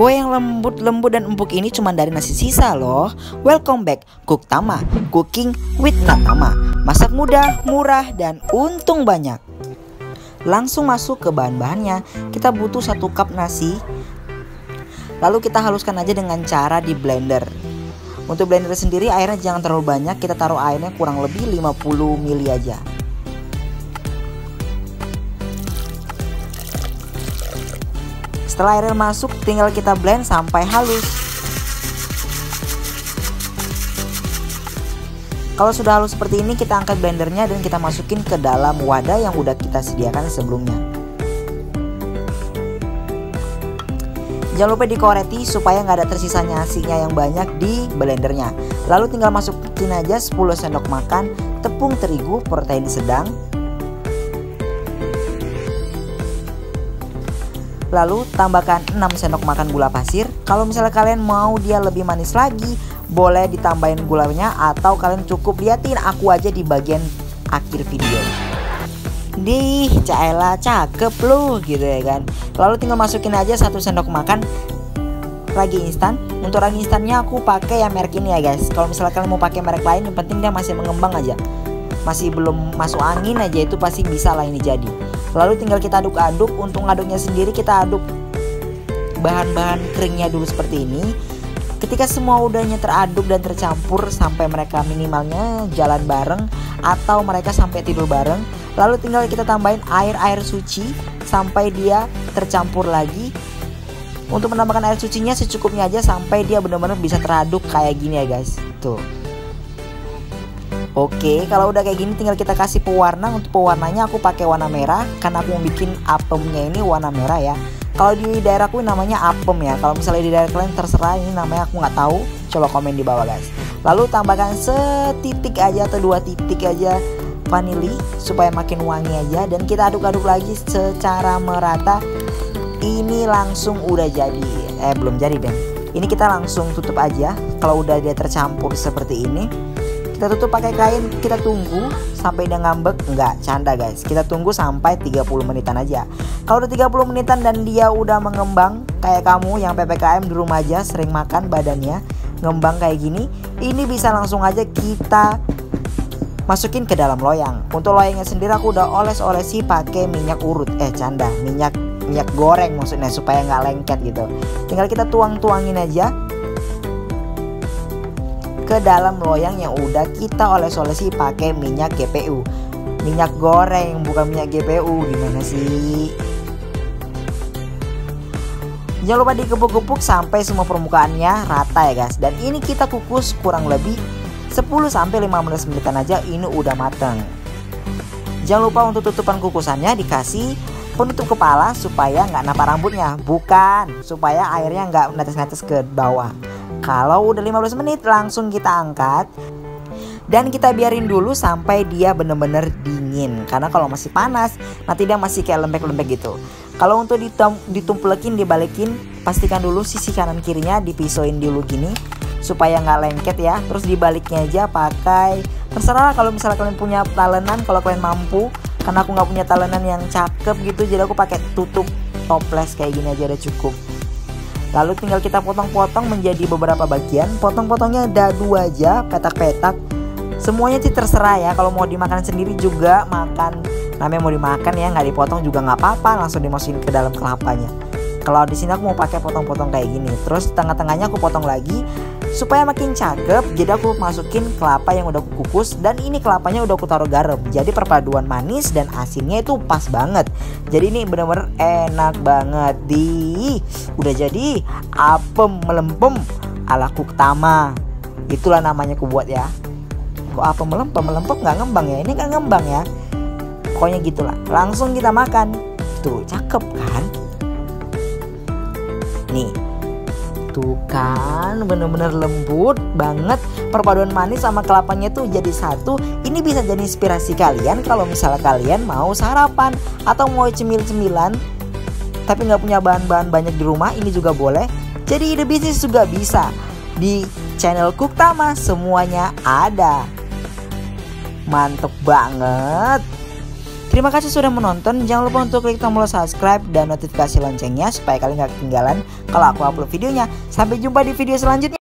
Kue yang lembut-lembut dan empuk ini cuma dari nasi sisa loh. Welcome back Cooktama, Cooking with Natama. Masak mudah, murah, dan untung banyak. Langsung masuk ke bahan-bahannya. Kita butuh 1 cup nasi. Lalu kita haluskan aja dengan cara di blender. Untuk blender sendiri airnya jangan terlalu banyak. Kita taruh airnya kurang lebih 50 ml aja. Setelah airnya masuk, tinggal kita blend sampai halus. Kalau sudah halus seperti ini, kita angkat blendernya dan kita masukin ke dalam wadah yang udah kita sediakan sebelumnya. Jangan lupa dikoreti supaya nggak ada tersisanya nasinya yang banyak di blendernya. Lalu tinggal masukin aja 10 sendok makan tepung terigu protein sedang. Lalu tambahkan 6 sendok makan gula pasir. Kalau misalnya kalian mau dia lebih manis lagi, boleh ditambahin gulanya, atau kalian cukup liatin aku aja di bagian akhir video. Dih, Caela cakep loh gitu ya kan. Lalu tinggal masukin aja 1 sendok makan ragi instan. Untuk ragi instannya aku pakai yang merek ini ya guys. Kalau misalnya kalian mau pakai merek lain, yang penting dia masih mengembang aja, masih belum masuk angin aja, itu pasti bisa lah ini jadi. Lalu tinggal kita aduk-aduk. Untuk ngaduknya sendiri kita aduk bahan-bahan keringnya dulu seperti ini. Ketika semua udahnya teraduk dan tercampur sampai mereka minimalnya jalan bareng atau mereka sampai tidur bareng, lalu tinggal kita tambahin air suci sampai dia tercampur lagi. Untuk menambahkan air sucinya secukupnya aja sampai dia benar-benar bisa teraduk kayak gini ya guys. Tuh. Oke, kalau udah kayak gini tinggal kita kasih pewarna. Untuk pewarnanya aku pakai warna merah karena aku mau bikin apemnya ini warna merah ya. Kalau di daerahku namanya apem ya. Kalau misalnya di daerah kalian terserah, ini namanya aku nggak tahu. Coba komen di bawah guys. Lalu tambahkan setitik aja atau 2 titik aja vanili supaya makin wangi aja, dan kita aduk-aduk lagi secara merata. Ini langsung udah jadi. Belum jadi deh. Ini kita langsung tutup aja. Kalau udah dia tercampur seperti ini, kita tutup pakai kain, kita tunggu sampai dia ngambek. Enggak, canda guys. Kita tunggu sampai 30 menitan aja. Kalau udah 30 menitan dan dia udah mengembang kayak kamu yang PPKM di rumah aja sering makan badannya ngembang kayak gini, ini bisa langsung aja kita masukin ke dalam loyang. Untuk loyangnya sendiri aku udah oles-olesi pakai minyak urut. Canda, minyak goreng maksudnya, supaya nggak lengket gitu. Tinggal kita tuang-tuangin aja ke dalam loyang yang udah kita oles-olesi pakai minyak GPU. Minyak goreng bukan minyak GPU, gimana sih? Jangan lupa dikepuk-kepuk sampai semua permukaannya rata ya guys. Dan ini kita kukus kurang lebih 10-15 menitan aja, ini udah mateng. Jangan lupa untuk tutupan kukusannya dikasih penutup kepala supaya nggak nampak rambutnya. Bukan, supaya airnya nggak netes-netes ke bawah. Kalau udah 15 menit langsung kita angkat dan kita biarin dulu sampai dia bener-bener dingin. Karena kalau masih panas nanti dia masih kayak lembek-lembek gitu. Kalau untuk ditumplekin, dibalikin, pastikan dulu sisi kanan kirinya dipisoin dulu gini supaya nggak lengket ya. Terus dibaliknya aja pakai, terserah kalau misalnya kalian punya talenan, kalau kalian mampu. Karena aku nggak punya talenan yang cakep gitu, jadi aku pakai tutup toples kayak gini aja udah cukup. Lalu tinggal kita potong-potong menjadi beberapa bagian. Potong-potongnya dadu aja, petak-petak. Semuanya sih terserah ya. Kalau mau dimakan sendiri juga makan, namanya mau dimakan ya, nggak dipotong juga nggak apa-apa, langsung dimasukin ke dalam kelapanya. Kalau di sini aku mau pakai potong-potong kayak gini. Terus tengah-tengahnya aku potong lagi supaya makin cakep. Jadi aku masukin kelapa yang udah aku kukus, dan ini kelapanya udah aku taruh garam. Jadi perpaduan manis dan asinnya itu pas banget. Jadi ini bener-bener enak banget. Udah jadi apem melempem ala Cooktama. Itulah namanya aku buat ya. Kok apem melempem nggak ngembang ya? Ini nggak ngembang ya. Pokoknya gitulah. Langsung kita makan. Tuh cakep kan? Nih, tuh kan bener-bener lembut banget. Perpaduan manis sama kelapanya tuh jadi satu. Ini bisa jadi inspirasi kalian kalau misalnya kalian mau sarapan atau mau cemil-cemilan tapi nggak punya bahan-bahan banyak di rumah, ini juga boleh. Jadi ide bisnis juga bisa. Di channel Cooktama semuanya ada. Mantep banget. Terima kasih sudah menonton. Jangan lupa untuk klik tombol subscribe dan notifikasi loncengnya supaya kalian gak ketinggalan kalau aku upload videonya. Sampai jumpa di video selanjutnya.